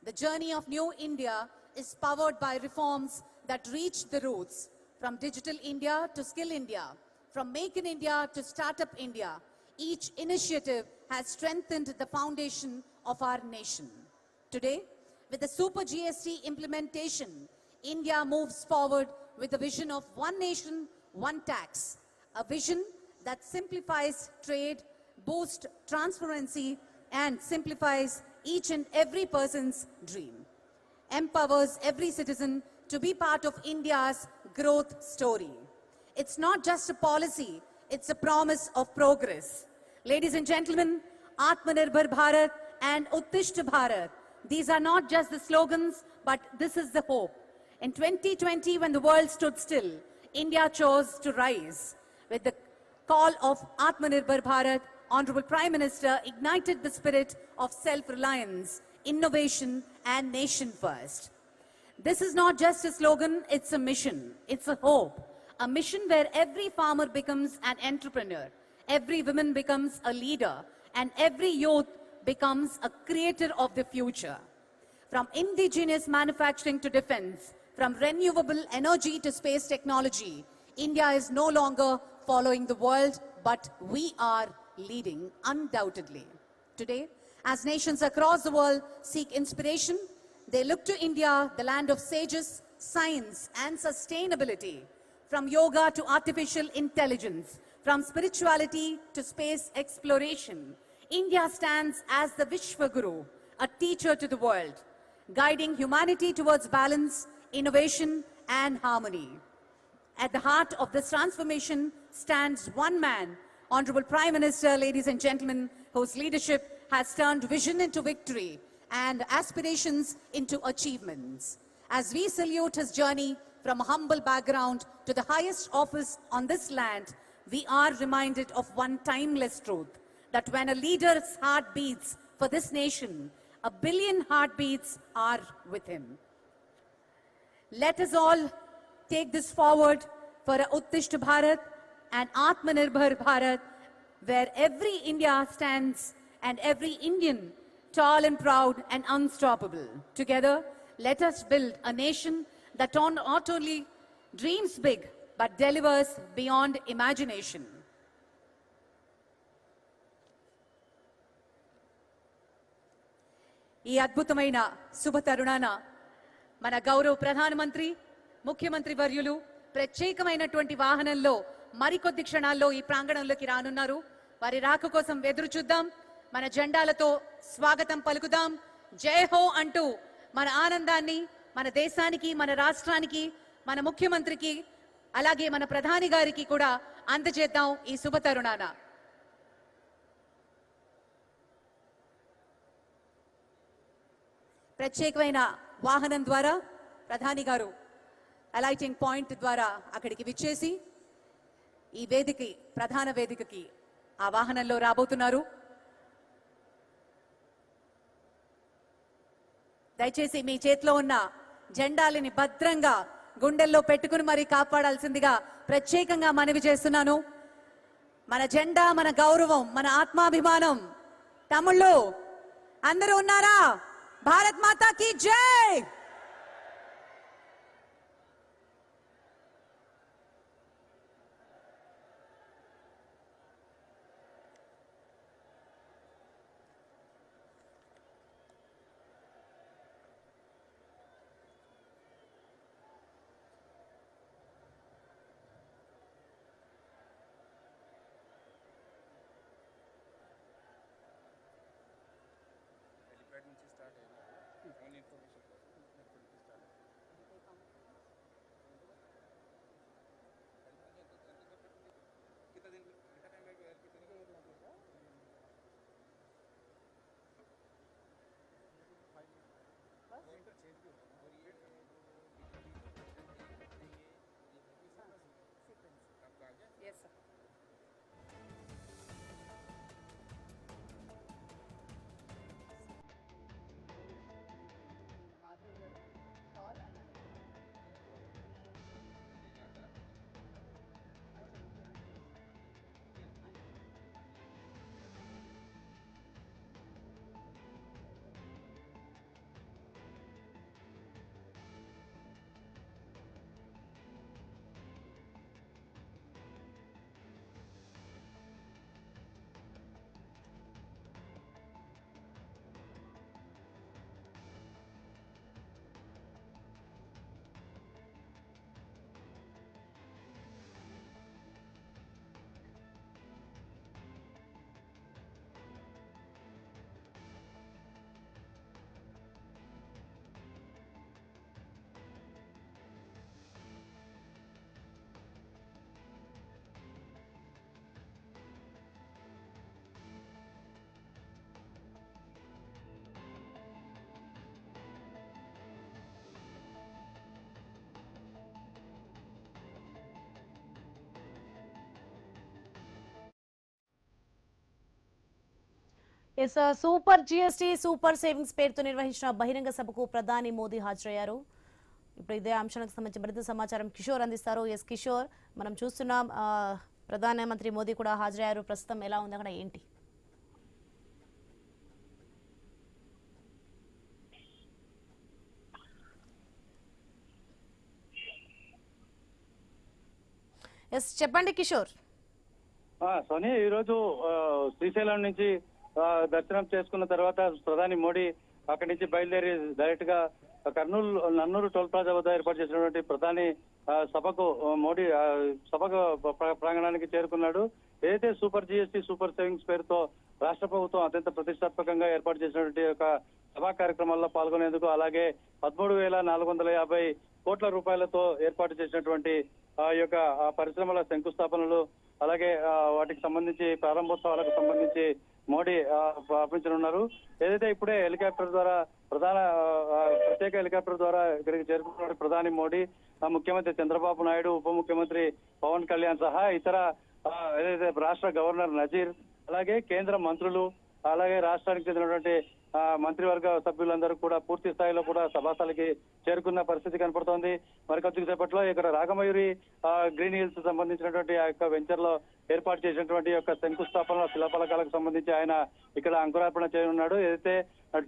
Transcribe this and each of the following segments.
The journey of New India is powered by reforms that reach the roots, from Digital India to Skill India, from Make in India to Startup India. Each initiative has strengthened the foundation of our nation. Today, with the Super GST implementation, India moves forward with a vision of one nation, one tax, a vision that simplifies trade, boosts transparency, and simplifies each and every person's dream, empowers every citizen to be part of India's growth story. It's not just a policy, it's a promise of progress. Ladies and gentlemen, Atmanirbhar Bharat and Uttishth Bharat, these are not just the slogans, but this is the hope. In 2020, when the world stood still, India chose to rise. With the call of Atmanirbhar Bharat, Honorable Prime Minister ignited the spirit of self-reliance, innovation, and nation first. This is not just a slogan, it's a mission, it's a hope. A mission where every farmer becomes an entrepreneur, every woman becomes a leader, and every youth becomes a creator of the future. From indigenous manufacturing to defense, from renewable energy to space technology, India is no longer following the world, but we are leading undoubtedly. Today, as nations across the world seek inspiration, they look to India, the land of sages, science, and sustainability. From yoga to artificial intelligence, from spirituality to space exploration, India stands as the Vishwaguru, a teacher to the world, guiding humanity towards balance, innovation, and harmony. At the heart of this transformation stands one man, Honorable Prime Minister, ladies and gentlemen, whose leadership has turned vision into victory and aspirations into achievements. As we salute his journey from a humble background to the highest office on this land, we are reminded of one timeless truth, that when a leader's heart beats for this nation, 1 billion heartbeats are with him. Let us all take this forward for a Uttishth Bharat and Atmanirbhar Bharat, where every India stands and every Indian tall and proud and unstoppable. Together, let us build a nation that not only dreams big, but delivers beyond imagination. ఈ అద్భుతమైన శుభ తరుణాన మన గౌరవ ప్రధానమంత్రి ముఖ్యమంత్రి వర్యులు ప్రత్యేకమైనటువంటి వాహనంలో మరికొద్ది క్షణాల్లో ఈ ప్రాంగణంలోకి రానున్నారు. వారి రాక కోసం ఎదురు చూద్దాం. మన జెండాలతో స్వాగతం పలుకుదాం. జై హో అంటూ మన ఆనందాన్ని మన దేశానికి, మన రాష్ట్రానికి, మన ముఖ్యమంత్రికి, అలాగే మన ప్రధాని గారికి కూడా అందజేద్దాం ఈ శుభ తరుణాన. ప్రత్యేకమైన వాహనం ద్వారా ప్రధాని గారు అలైటింగ్ పాయింట్ ద్వారా అక్కడికి విచ్చేసి ఈ వేదికకి, ప్రధాన వేదికకి ఆ వాహనంలో రాబోతున్నారు. దయచేసి మీ చేతిలో ఉన్న జెండాలని భద్రంగా గుండెల్లో పెట్టుకుని మరీ కాపాడాల్సిందిగా ప్రత్యేకంగా మనవి చేస్తున్నాను. మన జెండా, మన గౌరవం, మన ఆత్మాభిమానం. తమ్ముళ్ళు అందరూ ఉన్నారా? భారత్ మాతా కీ జై. ఎస్ సూపర్ జిఎస్టీ సూపర్ సేవింగ్స్ పేరుతో నిర్వహించిన బహిరంగ సభకు ప్రధాని మోదీ హాజరయ్యారు. ఇప్పుడు ఇదే అంశానికి సంబంధించి మరింత సమాచారం కిషోర్ అందిస్తారు. ఎస్ కిషోర్, మనం చూస్తున్నాం ప్రధానమంత్రి మోదీ కూడా హాజరయ్యారు. ప్రస్తుతం ఎలా ఉంది అక్కడ ఏంటి? ఎస్ చెప్పండి కిషోర్. సోని ఈరోజు శ్రీశైలం నుంచి దర్శనం చేసుకున్న తర్వాత ప్రధాని మోడీ అక్కడి నుంచి బయలుదేరి డైరెక్ట్ గా కర్నూలు నన్నూరు టోల్ ప్లాజా వద్ద ఏర్పాటు చేసినటువంటి ప్రధాని సభకు మోడీ సభకు ప్రాంగణానికి చేరుకున్నాడు. ఏదైతే సూపర్ జిఎస్టీ సూపర్ సేవింగ్స్ పేరుతో రాష్ట్ర ప్రభుత్వం అత్యంత ప్రతిష్టాత్మకంగా ఏర్పాటు చేసినటువంటి ఒక సభా కార్యక్రమాల్లో పాల్గొనేందుకు, అలాగే 13,450 కోట్ల రూపాయలతో ఏర్పాటు చేసినటువంటి ఈ యొక్క పరిశ్రమల శంకుస్థాపనలు, అలాగే వాటికి సంబంధించి ప్రారంభోత్సవాలకు సంబంధించి మోడీ పంపించనున్నారు. ఏదైతే ఇప్పుడే హెలికాప్టర్ ద్వారా ప్రత్యేక హెలికాప్టర్ ద్వారా ఇక్కడికి చేరుకున్న ప్రధాని మోడీ ముఖ్యమంత్రి చంద్రబాబు నాయుడు, ఉప ముఖ్యమంత్రి పవన్ కళ్యాణ్ సహా ఇతర ఏదైతే రాష్ట్ర గవర్నర్ నజీర్, అలాగే కేంద్ర మంత్రులు, అలాగే రాష్ట్రానికి చెందినటువంటి మంత్రివర్గ సభ్యులందరూ కూడా పూర్తి స్థాయిలో కూడా సభాస్థలికి చేరుకున్న పరిస్థితి కనపడుతోంది. మరికొద్ది సేపట్లో ఇక్కడ రాగమయూరి గ్రీన్ హిల్స్ సంబంధించినటువంటి ఆ యొక్క వెంచర్ లో ఏర్పాటు చేసినటువంటి యొక్క శంకుస్థాపన శిలాఫలకాలకు సంబంధించి ఆయన ఇక్కడ అంకురార్పణ చేయనున్నాడు. ఏదైతే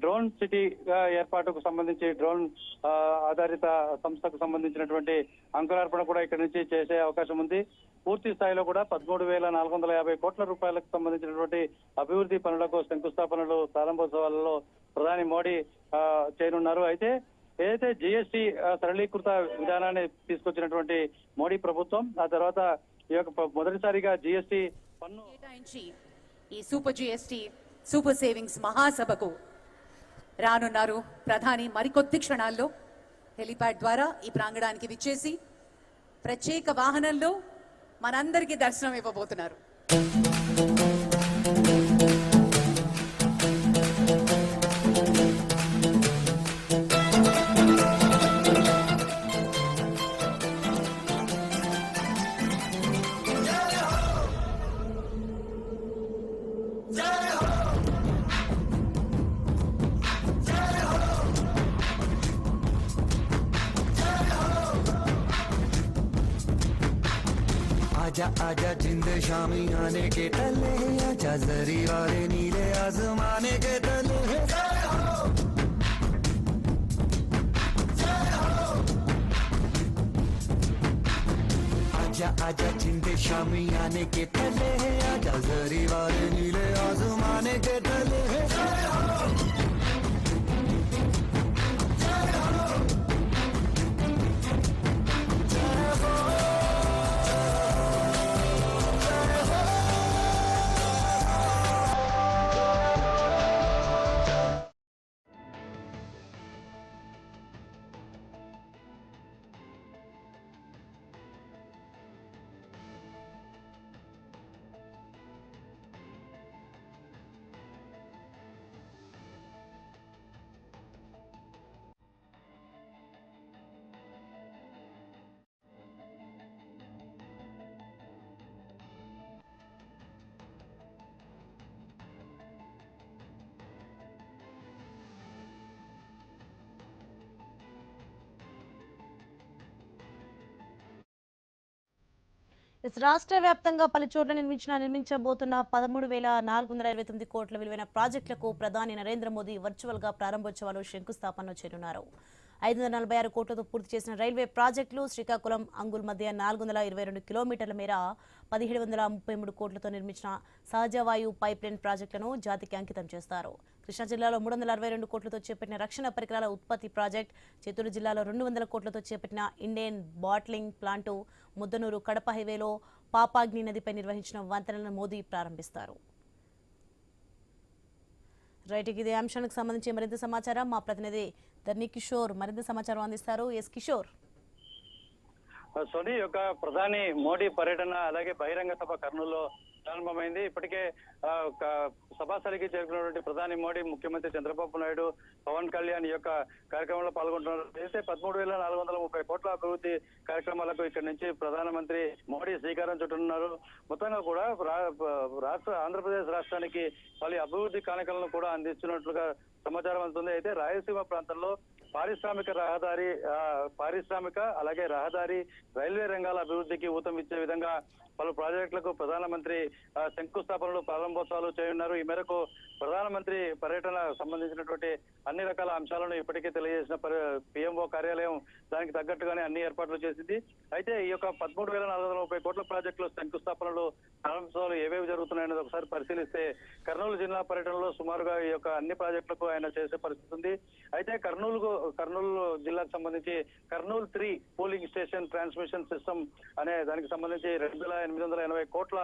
డ్రోన్ సిటీగా ఏర్పాటుకు సంబంధించి డ్రోన్ ఆధారిత సంస్థకు సంబంధించినటువంటి అంకురార్పణ కూడా ఇక్కడ నుంచి చేసే అవకాశం ఉంది. పూర్తి స్థాయిలో కూడా 13,450 కోట్ల రూపాయలకు సంబంధించినటువంటి అభివృద్ధి పనులకు శంకుస్థాపనలు ప్రారంభోత్సవాలలో ప్రధాని మోడీ చేయనున్నారు. అయితే ఏదైతే జిఎస్టీ సరళీకృత విధానాన్ని తీసుకొచ్చినటువంటి మోడీ ప్రభుత్వం ఆ తర్వాత ఈ యొక్క మొదటిసారిగా జిఎస్టీ పన్ను కేటాయించి ఈ సూపర్ జిఎస్టీ సూపర్ సేవింగ్స్ మహాసభకు రానున్నారు ప్రధాని. మరికొద్ది క్షణాల్లో హెలిప్యాడ్ ద్వారా ఈ ప్రాంగణానికి విచ్చేసి ప్రత్యేక వాహనంలో మనందరికీ దర్శనం ఇవ్వబోతున్నారు. आजा आजा जिंद शामी आने के तले, आजा जरी वाले नीले आसमाने के तले। आजा आजा जिंद शामी आने के तले, आजा जरी वाले नीले आसमाने के तले। రాష్ట్ర వ్యాప్తంగా పలు చోట్ల నిర్మించబోతున్న 13,429 కోట్ల విలువైన ప్రాజెక్టులకు ప్రధాని నరేంద్ర మోదీ వర్చువల్ గా ప్రారంభోత్సవాలు శంకుస్థాపన చేయనున్నారు. 546 కోట్లతో పూర్తి చేసిన రైల్వే ప్రాజెక్టులు, శ్రీకాకుళం అంగుల్ మధ్య 422 కిలోమీటర్ల మేర 1733 కోట్లతో నిర్మించిన సహజవాయు పైప్లైన్ ప్రాజెక్టులను జాతికి అంకితం చేస్తారు. కృష్ణా జిల్లాలో 362 కోట్లతో చేపట్టిన రక్షణ పరికరాల ఉత్పత్తి ప్రాజెక్ట్, చిత్తూరు జిల్లాలో 200 కోట్లతో చేపట్టిన Indian bottling plant, Muddanur Kadapa హైవేలో పాపాగ్ని నదిపై నిర్వహించిన వంతెనలను మోదీ ప్రారంభిస్తారు. రైట్, ఇదే అంశానికి సంబంధించి మరింత సమాచారం మా ప్రతినిధి ధర్ని కిషోర్ మరింత సమాచారం అందిస్తారు. ఎస్ కిషోర్. సోని యొక్క ప్రధాని మోడీ పర్యటన, అలాగే బహిరంగ సభ కర్నూలులో ప్రారంభమైంది. ఇప్పటికే సభాస్థలికి చేరుకున్నటువంటి ప్రధాని మోడీ, ముఖ్యమంత్రి చంద్రబాబు నాయుడు, పవన్ కళ్యాణ్ ఈ యొక్క కార్యక్రమంలో పాల్గొంటున్నారు. అయితే 13,430 కోట్ల అభివృద్ధి కార్యక్రమాలకు ఇక్కడి నుంచి ప్రధానమంత్రి మోడీ శ్రీకారం చుట్టనున్నారు. మొత్తంగా కూడా ఆంధ్రప్రదేశ్ రాష్ట్రానికి పలు అభివృద్ధి కానుకలను కూడా అందిస్తున్నట్లుగా సమాచారం అందుతుంది. అయితే రాయలసీమ ప్రాంతంలో పారిశ్రామిక అలాగే రహదారి, రైల్వే రంగాల అభివృద్ధికి ఊతం ఇచ్చే విధంగా పలు ప్రాజెక్టులకు ప్రధానమంత్రి శంకుస్థాపనలు, ప్రారంభోత్సవాలు చేయనున్నారు. ఈ మేరకు ప్రధానమంత్రి పర్యటన సంబంధించినటువంటి అన్ని రకాల అంశాలను ఇప్పటికే తెలియజేసిన పిఎంఓ కార్యాలయం దానికి తగ్గట్టుగానే అన్ని ఏర్పాట్లు చేసింది. అయితే ఈ యొక్క 13,430 కోట్ల ప్రాజెక్టులు శంకుస్థాపనలు, ప్రారంభోత్సవాలు ఏవేవి జరుగుతున్నాయనేది ఒకసారి పరిశీలిస్తే కర్నూలు జిల్లా పర్యటనలో సుమారుగా ఈ యొక్క అన్ని ప్రాజెక్టులకు ఆయన చేసే పరిస్థితి ఉంది. అయితే కర్నూలు జిల్లాకు సంబంధించి Kurnool 3 polling station transmission system అనే దానికి సంబంధించి 2,880 కోట్ల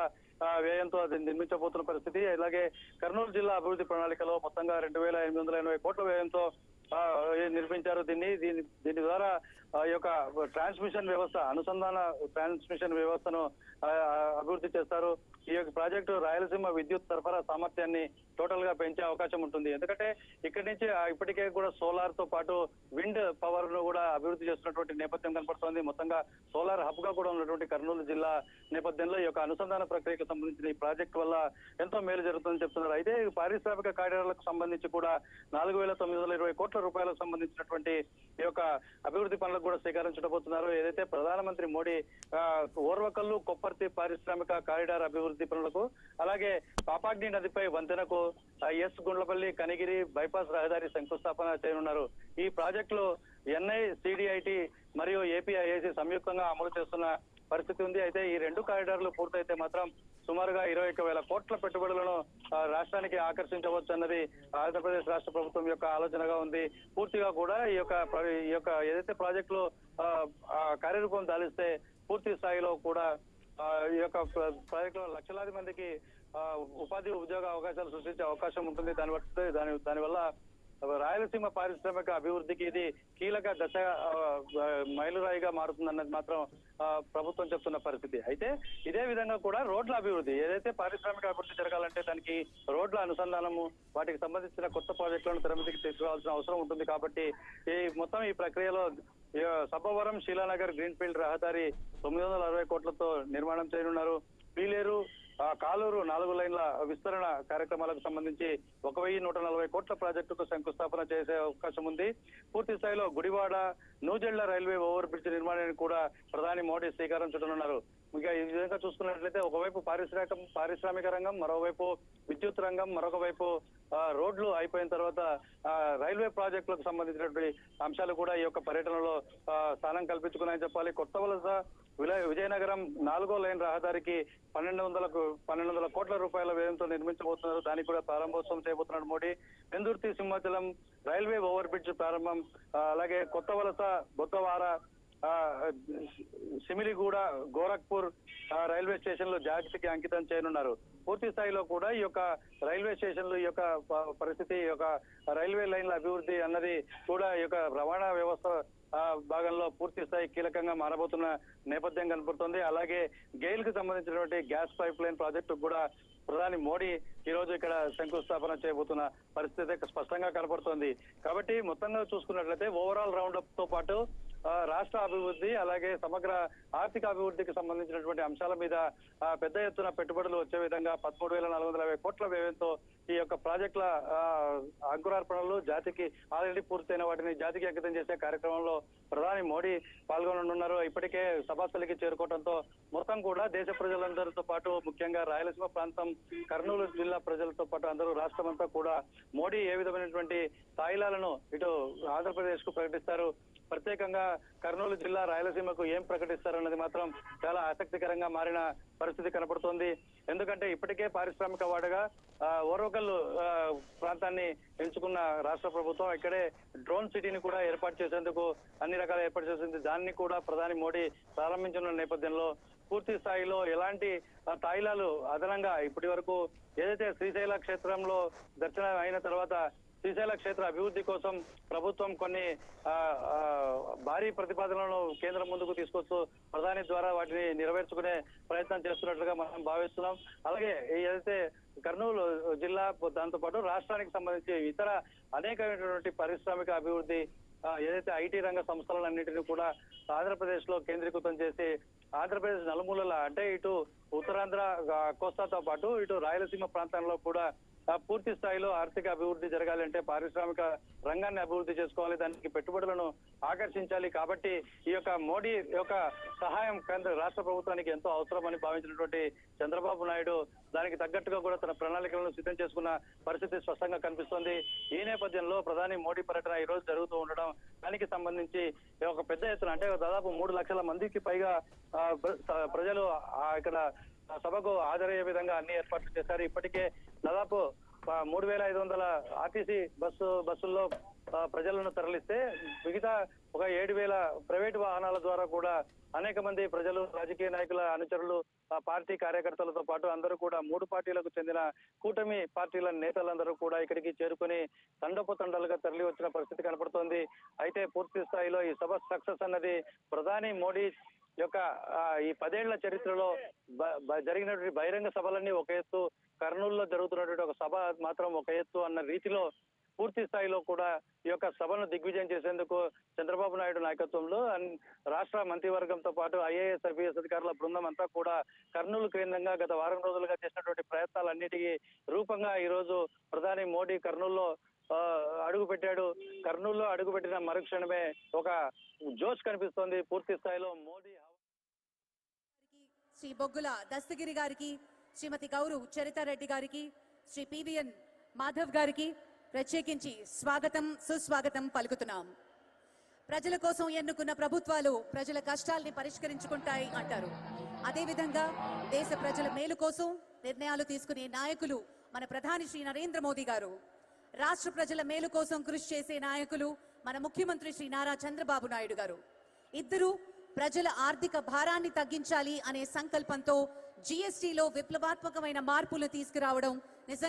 వ్యయంతో అది నిర్మించబోతున్న పరిస్థితి. అలాగే కర్నూలు జిల్లా అభివృద్ధి ప్రణాళికలో మొత్తంగా 2,880 కోట్ల వ్యయంతో నిర్మించారు. దీని ద్వారా ఈ యొక్క ట్రాన్స్మిషన్ వ్యవస్థ, అనుసంధాన ట్రాన్స్మిషన్ వ్యవస్థను అభివృద్ధి చేస్తారు. ఈ యొక్క ప్రాజెక్టు రాయలసీమ విద్యుత్ సరఫరా సామర్థ్యాన్ని టోటల్ గా పెంచే అవకాశం ఉంటుంది. ఎందుకంటే ఇక్కడి నుంచి ఇప్పటికే కూడా సోలార్ తో పాటు విండ్ పవర్ ను కూడా అభివృద్ధి చేస్తున్నటువంటి నేపథ్యం కనపడుతోంది. మొత్తంగా సోలార్ హబ్ గా కూడా ఉన్నటువంటి కర్నూలు జిల్లా నేపథ్యంలో ఈ యొక్క అనుసంధాన ప్రక్రియకు సంబంధించిన ఈ ప్రాజెక్టు వల్ల ఎంతో మేలు జరుగుతుందని చెప్తున్నారు. అయితే పారిశ్రామిక కారిడార్లకు సంబంధించి కూడా 4,920 కోట్ల రూపాయలకు సంబంధించినటువంటి ఈ యొక్క అభివృద్ధి పనులకు కూడా శ్రీకారం చుట్టబోతున్నారు. ఏదైతే ప్రధానమంత్రి మోడీ ఓర్వకల్లు, కొప్పర్తి పారిశ్రామిక కారిడార్ అభివృద్ధి పనులకు, అలాగే పాపాగ్ని నదిపై వంతెనకు, గుండ్లపల్లి కనిగిరి బైపాస్ రహదారి శంకుస్థాపన చేయనున్నారు. ఈ ప్రాజెక్టులు ఎన్ఐ, సిడిఐటి మరియు ఏపీఐఏసీ సంయుక్తంగా అమలు చేస్తున్న పరిస్థితి ఉంది. అయితే ఈ 2 కారిడార్లు పూర్తయితే మాత్రం సుమారుగా 21,000 కోట్ల పెట్టుబడులను రాష్ట్రానికి ఆకర్షించవచ్చు అన్నది ఆంధ్రప్రదేశ్ రాష్ట్ర ప్రభుత్వం యొక్క ఆలోచనగా ఉంది. పూర్తిగా కూడా ఈ యొక్క ఏదైతే ప్రాజెక్టులు కార్యరూపం దాలిస్తే పూర్తి స్థాయిలో కూడా ఈ యొక్క ప్రాజెక్టులో లక్షలాది మందికి ఉపాధి, ఉద్యోగ అవకాశాలు సృష్టించే అవకాశం ఉంటుంది. దానివల్ల రాయలసీమ పారిశ్రామిక అభివృద్ధికి ఇది కీలక దశ, మైలురాయిగా మారుతుందన్నది మాత్రం ప్రభుత్వం చెప్తున్న పరిస్థితి. అయితే ఇదే విధంగా కూడా రోడ్ల అభివృద్ధి, ఏదైతే పారిశ్రామిక అభివృద్ధి జరగాలంటే దానికి రోడ్ల అనుసంధానము, వాటికి సంబంధించిన కొత్త ప్రాజెక్టులను తెరమీదికి తీసుకురావాల్సిన అవసరం ఉంటుంది. కాబట్టి ఈ ప్రక్రియలో సబ్బవరం శీలానగర్ గ్రీన్ఫీల్డ్ రహదారి 960 కోట్లతో నిర్మాణం చేయనున్నారు. పీలేరు, కాలూరు 4 లైన్ల విస్తరణ కార్యక్రమాలకు సంబంధించి 1,140 కోట్ల ప్రాజెక్టుకు శంకుస్థాపన చేసే అవకాశం ఉంది. పూర్తి స్థాయిలో గుడివాడ, నూజెళ్ల రైల్వే ఓవర్ బ్రిడ్జ్ నిర్మాణానికి కూడా ప్రధాని మోడీ శ్రీకారం చుట్టనున్నారు. ఇంకా ఈ విధంగా చూసుకున్నట్లయితే ఒకవైపు పారిశ్రామిక రంగం, మరోవైపు విద్యుత్ రంగం, మరొక వైపు రోడ్లు అయిపోయిన తర్వాత రైల్వే ప్రాజెక్టులకు సంబంధించినటువంటి అంశాలు కూడా ఈ యొక్క పర్యటనలో స్థానం కల్పించుకున్నాయని చెప్పాలి. కొత్త వలస విజయనగరం 4వ లైన్ రహదారికి 1,200 కోట్ల రూపాయల వ్యయంతో నిర్మించబోతున్నారు. దానికి కూడా ప్రారంభోత్సవం చేయబోతున్నాడు Modi. Pendurthi Simhachalam railway over bridge ప్రారంభం, అలాగే కొత్త వలస, బొత్తవార, సిమిలిగూడ, గోరఖ్పూర్ రైల్వే స్టేషన్లు జాతికి అంకితం చేయనున్నారు. పూర్తి స్థాయిలో కూడా ఈ యొక్క రైల్వే స్టేషన్లు ఈ యొక్క పరిస్థితి, ఈ యొక్క రైల్వే లైన్ల అభివృద్ధి అన్నది కూడా ఈ యొక్క రవాణా వ్యవస్థ భాగంలో పూర్తి స్థాయి కీలకంగా మారబోతున్న నేపథ్యం కనపడుతుంది. అలాగే గెయిల్ కు సంబంధించినటువంటి గ్యాస్ పైప్ లైన్ ప్రాజెక్టు కూడా ప్రధాని మోడీ ఈ రోజు ఇక్కడ శంకుస్థాపన చేయబోతున్న పరిస్థితి స్పష్టంగా కనపడుతోంది. కాబట్టి మొత్తంగా చూసుకున్నట్లయితే ఓవరాల్ రౌండ్ అప్ తో పాటు రాష్ట్ర అభివృద్ధి, అలాగే సమగ్ర ఆర్థిక అభివృద్ధికి సంబంధించినటువంటి అంశాల మీద పెద్ద ఎత్తున పెట్టుబడులు వచ్చే విధంగా 13,450 కోట్ల వ్యయంతో ఈ యొక్క ప్రాజెక్టుల అంకురార్పణలు జాతికి ఆల్రెడీ పూర్తయిన వాటిని జాతికి అంకితం చేసే కార్యక్రమంలో ప్రధాని మోడీ పాల్గొననున్నారు. ఇప్పటికే సభాస్థలికి చేరుకోవడంతో మొత్తం కూడా దేశ ప్రజలందరితో పాటు ముఖ్యంగా రాయలసీమ ప్రాంతం, కర్నూలు జిల్లా ప్రజలతో పాటు అందరూ రాష్ట్రం అంతా కూడా మోడీ ఏ విధమైనటువంటి తాయిలాలను ఇటు ఆంధ్రప్రదేశ్ కు ప్రకటిస్తారు, ప్రత్యేకంగా కర్నూలు జిల్లా రాయలసీమకు ఏం ప్రకటిస్తారన్నది మాత్రం చాలా ఆసక్తికరంగా మారిన పరిస్థితి కనపడుతోంది. ఎందుకంటే ఇప్పటికే పారిశ్రామిక వాడగా ఓర్వకల్లు ప్రాంతాన్ని ఎంచుకున్న రాష్ట్ర ప్రభుత్వం ఇక్కడే డ్రోన్ సిటీని కూడా ఏర్పాటు చేసేందుకు అన్ని రకాల ఏర్పాటు చేసింది. దాన్ని కూడా ప్రధాని మోడీ ప్రారంభించిన నేపథ్యంలో పూర్తి స్థాయిలో ఎలాంటి తాయిలాలు అదనంగా ఇప్పటి వరకు ఏదైతే శ్రీశైల క్షేత్రంలో దర్శనం అయిన తర్వాత శ్రీశైల క్షేత్ర అభివృద్ధి కోసం ప్రభుత్వం కొన్ని భారీ ప్రతిపాదనలను కేంద్రం ముందుకు తీసుకొస్తూ ప్రధాని ద్వారా వాటిని నెరవేర్చుకునే ప్రయత్నం చేస్తున్నట్లుగా మనం భావిస్తున్నాం. అలాగే ఏదైతే కర్నూలు జిల్లా దాంతో పాటు రాష్ట్రానికి సంబంధించి ఇతర అనేకమైనటువంటి పారిశ్రామిక అభివృద్ధి ఏదైతే ఐటీ రంగ సంస్థలన్నింటినీ కూడా ఆంధ్రప్రదేశ్ లో కేంద్రీకృతం చేసి ఆంధ్రప్రదేశ్ నలుమూలల అంటే ఇటు ఉత్తరాంధ్ర కోస్తాతో పాటు ఇటు రాయలసీమ ప్రాంతంలో కూడా పూర్తి స్థాయిలో ఆర్థిక అభివృద్ధి జరగాలంటే పారిశ్రామిక రంగాన్ని అభివృద్ధి చేసుకోవాలి, దానికి పెట్టుబడులను ఆకర్షించాలి. కాబట్టి ఈ యొక్క మోడీ యొక్క సహాయం కేంద్ర రాష్ట్ర ప్రభుత్వానికి ఎంతో అవసరమని భావించినటువంటి చంద్రబాబు నాయుడు దానికి తగ్గట్టుగా కూడా తన ప్రణాళికలను సిద్ధం చేసుకున్న పరిస్థితి స్పష్టంగా కనిపిస్తోంది. ఈ నేపథ్యంలో ప్రధాని మోడీ పర్యటన ఈ రోజు జరుగుతూ ఉండడం, దానికి సంబంధించి ఒక పెద్ద ఎత్తున అంటే దాదాపు 3 లక్షల మందికి పైగా ప్రజలు ఇక్కడ సభకు హాజరయ్యే విధంగా అన్ని ఏర్పాట్లు చేశారు. ఇప్పటికే దాదాపు 3,500 ఆర్టీసీ బస్సుల్లో ప్రజలను తరలిస్తే మిగతా ఒక 7,000 ప్రైవేటు వాహనాల ద్వారా కూడా అనేక మంది ప్రజలు, రాజకీయ నాయకుల అనుచరులు, పార్టీ కార్యకర్తలతో పాటు అందరూ కూడా 3 పార్టీలకు చెందిన కూటమి పార్టీల నేతలందరూ కూడా ఇక్కడికి చేరుకుని తండోపతండాలుగా తరలి వచ్చిన పరిస్థితి కనపడుతోంది. అయితే పూర్తి స్థాయిలో ఈ సభ సక్సెస్ అన్నది ప్రధాని మోడీ యొక్క ఈ 10 ఏళ్ల చరిత్రలో జరిగినటువంటి బహిరంగ సభలన్నీ ఒక ఎత్తు, కర్నూలులో జరుగుతున్నటువంటి ఒక సభ మాత్రం ఒక ఎత్తు అన్న రీతిలో పూర్తి స్థాయిలో కూడా ఈ యొక్క సభను దిగ్విజయం చేసేందుకు చంద్రబాబు నాయుడు నాయకత్వంలో రాష్ట్ర మంత్రివర్గంతో పాటు ఐఏఎస్, ఐపీఎస్ అధికారుల బృందం అంతా కూడా కర్నూలు కేంద్రంగా గత వారం రోజులుగా చేసినటువంటి ప్రయత్నాలన్నిటికీ రూపంగా ఈ రోజు ప్రధాని మోడీ కర్నూలులో అడుగు పెట్టాడు. కర్నూలులో అడుగుపెట్టిన మరుక్షణమే ఒక జోష్ కనిపిస్తోంది. పూర్తి స్థాయిలో మోడీ శ్రీ బొగ్గుల దస్తగిరి గారికి, శ్రీమతి గౌరు చరితారెడ్డి గారికి, శ్రీ పివిఎన్ మాధవ్ గారికి ప్రత్యేకించి స్వాగతం, సుస్వాగతం పలుకుతున్నాం. ప్రజల కోసం ఎన్నుకున్న ప్రభుత్వాలు ప్రజల కష్టాల్ని పరిష్కరించుకుంటాయి అంటారు. అదేవిధంగా దేశ ప్రజల మేలు కోసం నిర్ణయాలు తీసుకునే నాయకులు మన ప్రధాని శ్రీ నరేంద్ర మోదీ గారు. రాష్ట్ర ప్రజల మేలు కోసం కృషి చేసే నాయకులు మన ముఖ్యమంత్రి శ్రీ నారా చంద్రబాబు నాయుడు గారు. ఇద్దరు ప్రజల ఆర్థిక భారాన్ని తగ్గించాలి అనే సంకల్పంతో జీఎస్టీలో విప్లవాత్మకమైన మార్పులు తీసుకురావడం నిజంగా